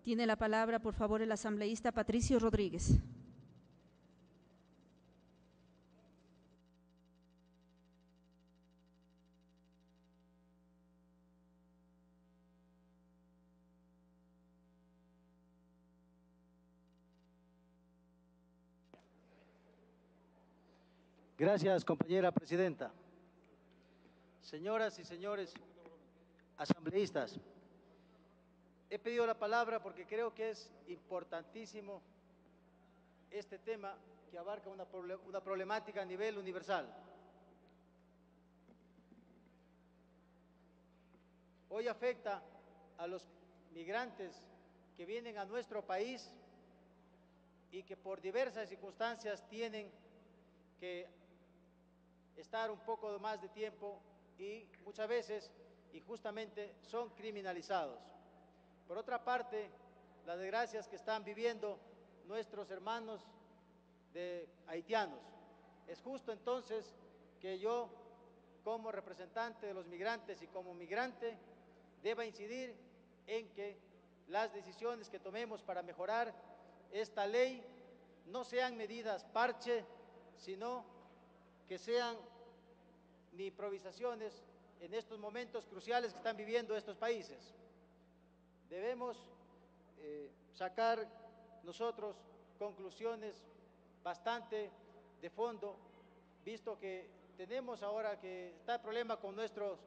Tiene la palabra, por favor, el asambleísta Patricio Rodríguez. Gracias, compañera presidenta. Señoras y señores asambleístas, he pedido la palabra porque creo que es importantísimo este tema que abarca una problemática a nivel universal. Hoy afecta a los migrantes que vienen a nuestro país y que por diversas circunstancias tienen que estar un poco más de tiempo y muchas veces injustamente son criminalizados. Por otra parte, las desgracias que están viviendo nuestros hermanos haitianos. Es justo entonces que yo, como representante de los migrantes y como migrante, deba incidir en que las decisiones que tomemos para mejorar esta ley no sean medidas parche, sino que sean improvisaciones en estos momentos cruciales que están viviendo estos países. Debemos sacar nosotros conclusiones bastante de fondo, visto que tenemos ahora que está el problema con nuestros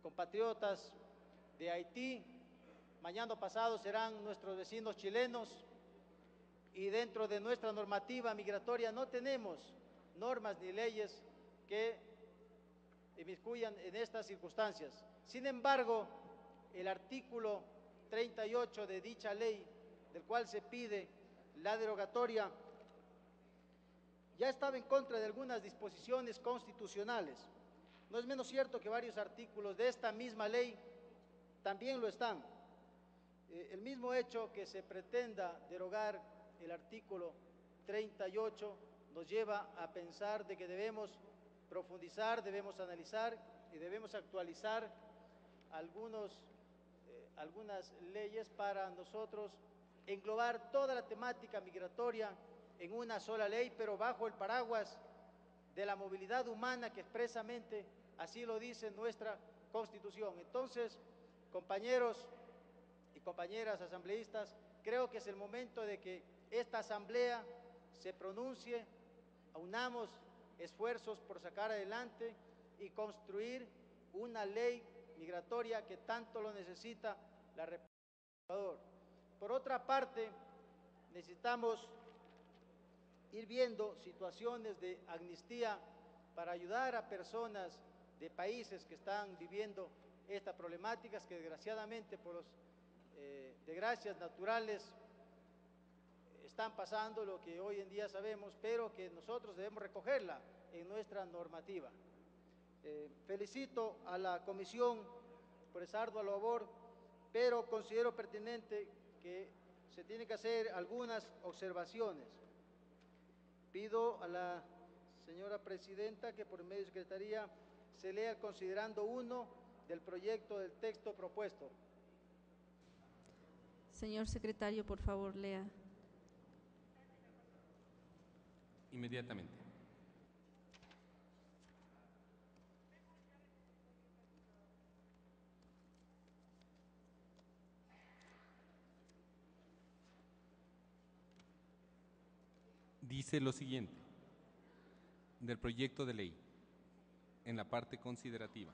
compatriotas de Haití, mañana pasado serán nuestros vecinos chilenos, y dentro de nuestra normativa migratoria no tenemos normas ni leyes que inmiscuyan en estas circunstancias. Sin embargo, el artículo 38 de dicha ley, del cual se pide la derogatoria, ya estaba en contra de algunas disposiciones constitucionales. No es menos cierto que varios artículos de esta misma ley también lo están. El mismo hecho que se pretenda derogar el artículo 38 nos lleva a pensar de que debemos profundizar, debemos analizar y debemos actualizar algunas leyes para nosotros englobar toda la temática migratoria en una sola ley, pero bajo el paraguas de la movilidad humana que expresamente así lo dice nuestra Constitución. Entonces, compañeros y compañeras asambleístas, creo que es el momento de que esta asamblea se pronuncie, unamos esfuerzos por sacar adelante y construir una ley migratoria que tanto lo necesita la República del Ecuador. Por otra parte, necesitamos ir viendo situaciones de amnistía para ayudar a personas de países que están viviendo estas problemáticas que desgraciadamente por las desgracias naturales están pasando, lo que hoy en día sabemos, pero que nosotros debemos recogerla en nuestra normativa. Felicito a la comisión por esa ardua labor, pero considero pertinente que se tienen que hacer algunas observaciones. Pido a la señora presidenta que por medio de secretaría se lea el considerando 1 del proyecto del texto propuesto. Señor secretario, por favor, lea. Inmediatamente. Dice lo siguiente, del proyecto de ley, en la parte considerativa,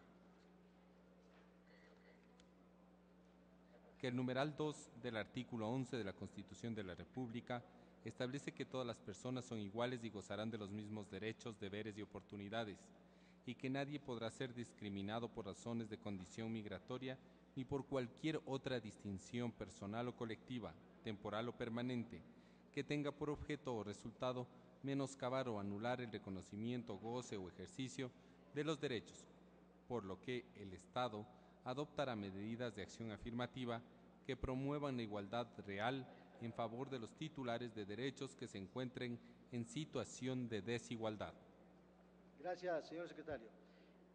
que el numeral 2 del artículo 11 de la Constitución de la República establece que todas las personas son iguales y gozarán de los mismos derechos, deberes y oportunidades, y que nadie podrá ser discriminado por razones de condición migratoria ni por cualquier otra distinción personal o colectiva, temporal o permanente, que tenga por objeto o resultado menoscabar o anular el reconocimiento, goce o ejercicio de los derechos, por lo que el Estado adoptará medidas de acción afirmativa que promuevan la igualdad real en favor de los titulares de derechos que se encuentren en situación de desigualdad. Gracias, señor secretario.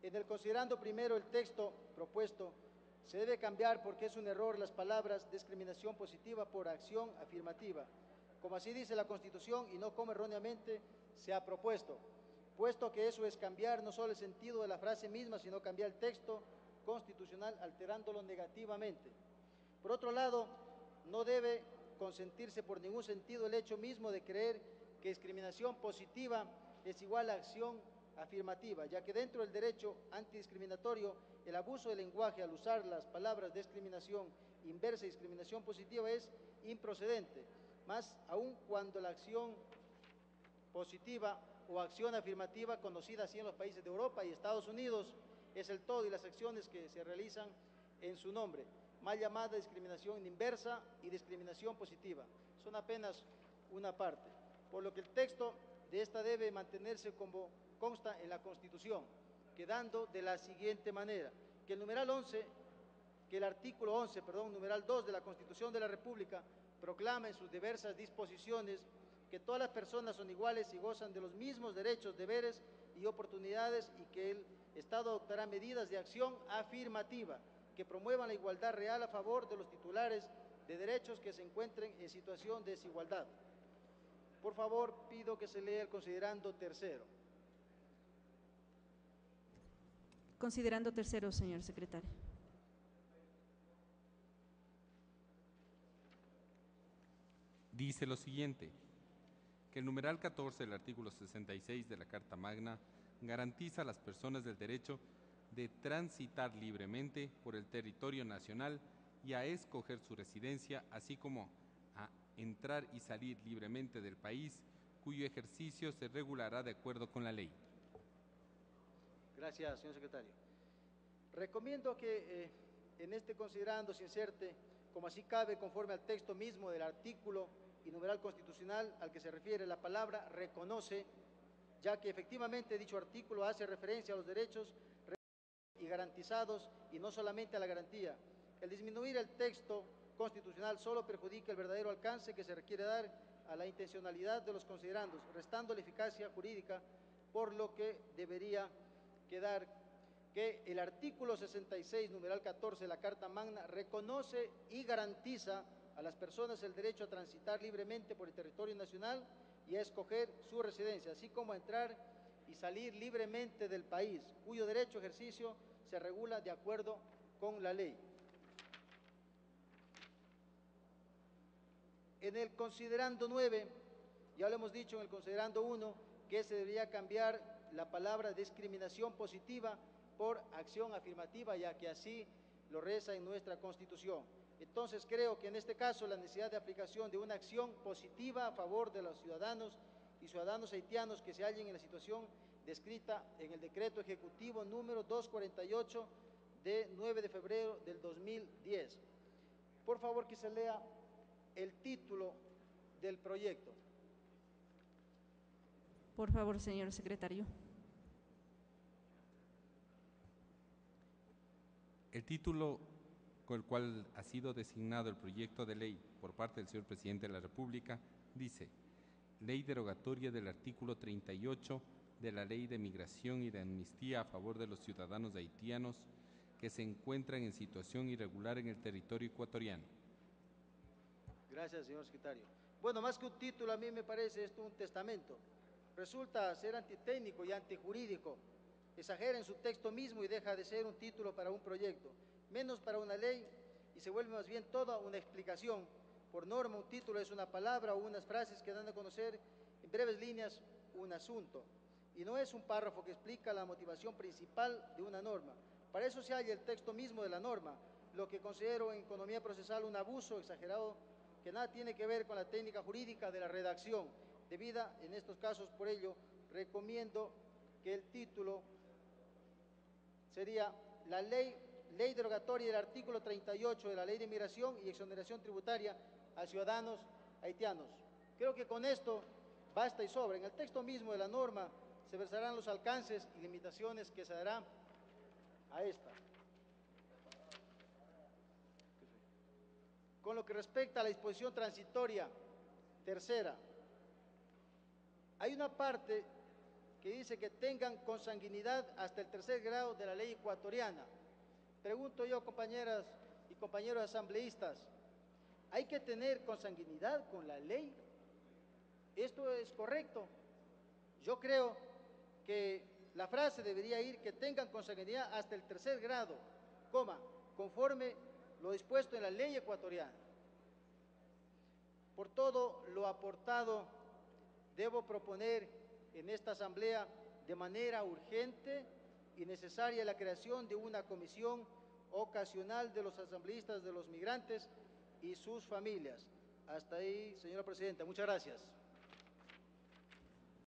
En el considerando primero el texto propuesto, Se debe cambiar porque es un error las palabras discriminación positiva por acción afirmativa, como así dice la Constitución y no como erróneamente se ha propuesto, puesto que eso es cambiar no solo el sentido de la frase misma, sino cambiar el texto constitucional alterándolo negativamente. Por otro lado, no debe consentirse por ningún sentido el hecho mismo de creer que discriminación positiva es igual a acción afirmativa, ya que dentro del derecho antidiscriminatorio el abuso del lenguaje al usar las palabras discriminación inversa y discriminación positiva es improcedente, más aún cuando la acción positiva o acción afirmativa, conocida así en los países de Europa y Estados Unidos, es el todo y las acciones que se realizan en su nombre, mal llamada discriminación inversa y discriminación positiva. Son apenas una parte, por lo que el texto de esta debe mantenerse como consta en la Constitución, quedando de la siguiente manera, que el artículo 11, numeral 2 de la Constitución de la República proclama en sus diversas disposiciones que todas las personas son iguales y gozan de los mismos derechos, deberes y oportunidades y que el Estado adoptará medidas de acción afirmativa que promuevan la igualdad real a favor de los titulares de derechos que se encuentren en situación de desigualdad. Por favor, pido que se lea el considerando tercero. Considerando tercero, señor secretario. Dice lo siguiente, que el numeral 14 del artículo 66 de la Carta Magna garantiza a las personas el derecho de transitar libremente por el territorio nacional y a escoger su residencia, así como a entrar y salir libremente del país, cuyo ejercicio se regulará de acuerdo con la ley. Gracias, señor secretario. Recomiendo que en este considerando se inserte, como así cabe, conforme al texto mismo del artículo y numeral constitucional al que se refiere la palabra reconoce, ya que efectivamente dicho artículo hace referencia a los derechos y garantizados y no solamente a la garantía. El disminuir el texto constitucional solo perjudica el verdadero alcance que se requiere dar a la intencionalidad de los considerandos, restando la eficacia jurídica, por lo que debería quedar que el artículo 66, numeral 14 de la Carta Magna reconoce y garantiza a las personas el derecho a transitar libremente por el territorio nacional y a escoger su residencia, así como a entrar y salir libremente del país, cuyo derecho a ejercicio se regula de acuerdo con la ley. En el considerando 9, ya lo hemos dicho en el considerando 1, que se debería cambiar la palabra discriminación positiva por acción afirmativa, ya que así lo reza en nuestra Constitución. Entonces creo que en este caso la necesidad de aplicación de una acción positiva a favor de los ciudadanos y ciudadanos haitianos que se hallen en la situación descrita en el decreto ejecutivo número 248 de 9 de febrero del 2010. Por favor, que se lea el título del proyecto. Por favor, señor secretario. El título con el cual ha sido designado el proyecto de ley por parte del señor Presidente de la República dice: Ley derogatoria del artículo 38 de la Ley de Migración y de Amnistía a favor de los ciudadanos haitianos que se encuentran en situación irregular en el territorio ecuatoriano. Gracias, señor secretario. Bueno, más que un título, a mí me parece esto un testamento. Resulta ser antitécnico y antijurídico. Exagera en su texto mismo y deja de ser un título para un proyecto, menos para una ley, y se vuelve más bien toda una explicación. Por norma, un título es una palabra o unas frases que dan a conocer en breves líneas un asunto, y no es un párrafo que explica la motivación principal de una norma. Para eso se halla el texto mismo de la norma, lo que considero en economía procesal un abuso exagerado que nada tiene que ver con la técnica jurídica de la redacción debida en estos casos. Por ello, recomiendo que el título sería la ley derogatoria del artículo 38 de la Ley de Migración y Exoneración Tributaria a ciudadanos haitianos. Creo que con esto basta y sobra. En el texto mismo de la norma se versarán los alcances y limitaciones que se dará a esta. Con lo que respecta a la disposición transitoria tercera, hay una parte que dice que tengan consanguinidad hasta el tercer grado de la ley ecuatoriana. pregunto yo, compañeras y compañeros asambleístas, ¿hay que tener consanguinidad con la ley? ¿Esto es correcto? Yo creo que la frase debería ir que tengan consanguinidad hasta el 3er grado, conforme lo dispuesto en la ley ecuatoriana. Por todo lo aportado, debo proponer en esta asamblea de manera urgente y necesaria la creación de una comisión ocasional de los asambleístas de los migrantes y sus familias. Hasta ahí, señora presidenta. Muchas gracias.